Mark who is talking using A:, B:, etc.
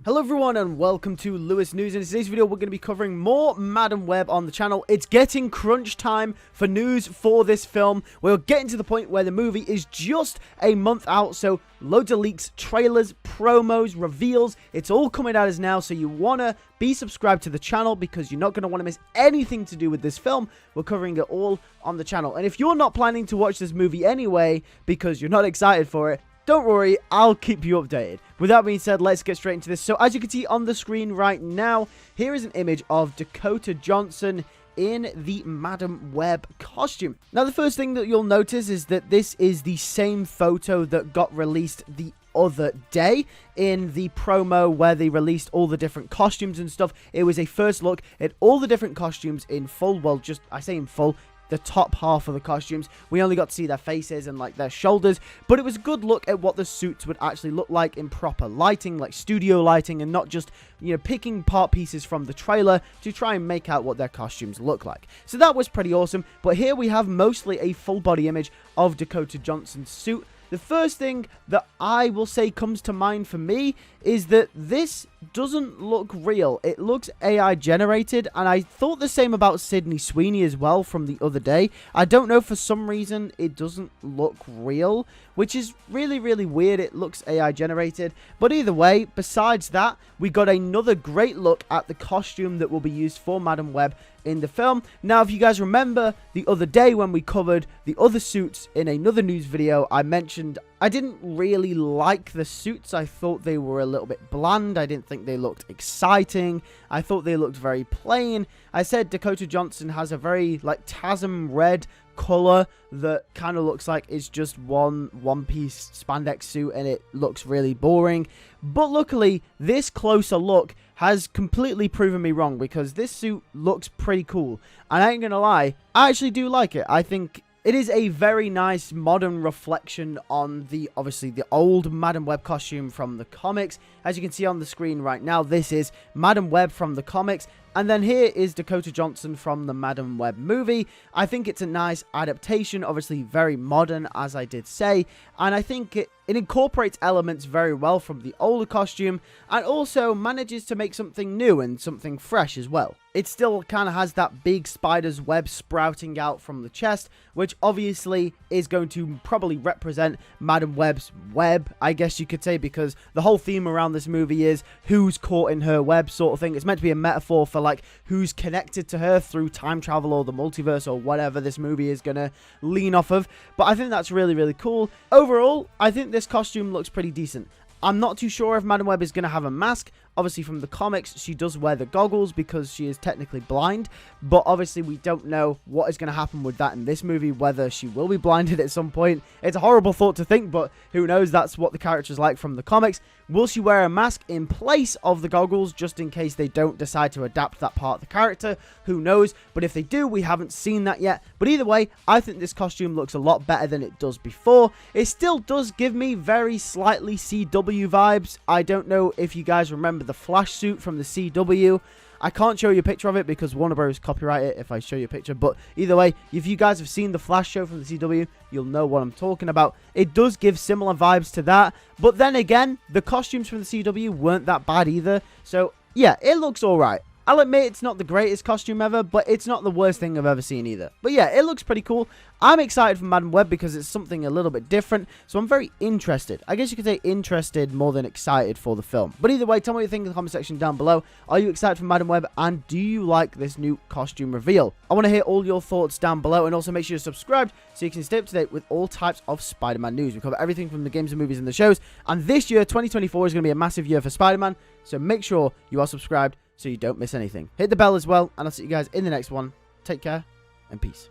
A: Hello everyone and welcome to Lewis News. In today's video we're going to be covering more Madam Web on the channel. It's getting crunch time for news for this film. We're getting to the point where the movie is just a month out, so loads of leaks, trailers, promos, reveals, it's all coming at us now, so you want to be subscribed to the channel because you're not going to want to miss anything to do with this film. We're covering it all on the channel. And if you're not planning to watch this movie anyway because you're not excited for it, don't worry, I'll keep you updated. With that being said, let's get straight into this. So as you can see on the screen right now, here is an image of Dakota Johnson in the Madam Web costume. Now, the first thing that you'll notice is that this is the same photo that got released the other day in the promo where they released all the different costumes and stuff. It was a first look at all the different costumes in full. Well, just, I say in full, the top half of the costumes. We only got to see their faces and like their shoulders, but it was a good look at what the suits would actually look like in proper lighting, like studio lighting, and not just, you know, picking part pieces from the trailer to try and make out what their costumes look like. So that was pretty awesome. But here we have mostly a full body image of Dakota Johnson's suit. The first thing that I will say comes to mind for me is that this doesn't look real. It looks AI generated, and I thought the same about Sydney Sweeney as well from the other day. I don't know, for some reason it doesn't look real, which is really weird. It looks AI generated, but either way, besides that, we got another great look at the costume that will be used for Madam Web in the film. Now, if you guys remember the other day when we covered the other suits in another news video, I mentioned I didn't really like the suits. I thought they were a little bit bland. I didn't think they looked exciting. I thought they looked very plain. I said Dakota Johnson has a very like TASM red color that kind of looks like it's just one piece spandex suit, and it looks really boring. But luckily, this closer look has completely proven me wrong, because this suit looks pretty cool, and I ain't gonna lie, I actually do like it. I think it is a very nice modern reflection on obviously the old Madam Web costume from the comics. As you can see on the screen right now, this is Madam Web from the comics, and then here is Dakota Johnson from the Madam Web movie. I think it's a nice adaptation, obviously very modern, as I did say, and I think it incorporates elements very well from the older costume, and also manages to make something new and something fresh as well. It still kind of has that big spider's web sprouting out from the chest, which obviously is going to probably represent Madam Web's web, I guess you could say, because the whole theme around this movie is who's caught in her web sort of thing. It's meant to be a metaphor for like who's connected to her through time travel or the multiverse or whatever this movie is going to lean off of. But I think that's really cool. Overall, I think this costume looks pretty decent. I'm not too sure if Madam Web is going to have a mask. Obviously, from the comics, she does wear the goggles because she is technically blind. But obviously, we don't know what is going to happen with that in this movie, whether she will be blinded at some point. It's a horrible thought to think, but who knows? That's what the character's like from the comics. Will she wear a mask in place of the goggles, just in case they don't decide to adapt that part of the character? Who knows? But if they do, we haven't seen that yet. But either way, I think this costume looks a lot better than it does before. It still does give me very slightly CW vibes. I don't know if you guys remember the Flash suit from the CW. I can't show you a picture of it because Warner Bros. Copyright it if I show you a picture. But either way, if you guys have seen the Flash show from the CW, you'll know what I'm talking about. It does give similar vibes to that. But then again, the costumes from the CW weren't that bad either. So yeah, it looks alright. I'll admit it's not the greatest costume ever, but it's not the worst thing I've ever seen either. But yeah, it looks pretty cool. I'm excited for Madam Web because it's something a little bit different, so I'm very interested. I guess you could say interested more than excited for the film. But either way, tell me what you think in the comment section down below. Are you excited for Madam Web, and do you like this new costume reveal? I want to hear all your thoughts down below, and also make sure you're subscribed so you can stay up to date with all types of Spider-Man news. We cover everything from the games and movies and the shows, and this year, 2024, is going to be a massive year for Spider-Man, so make sure you are subscribed so you don't miss anything. Hit the bell as well, and I'll see you guys in the next one. Take care, and peace.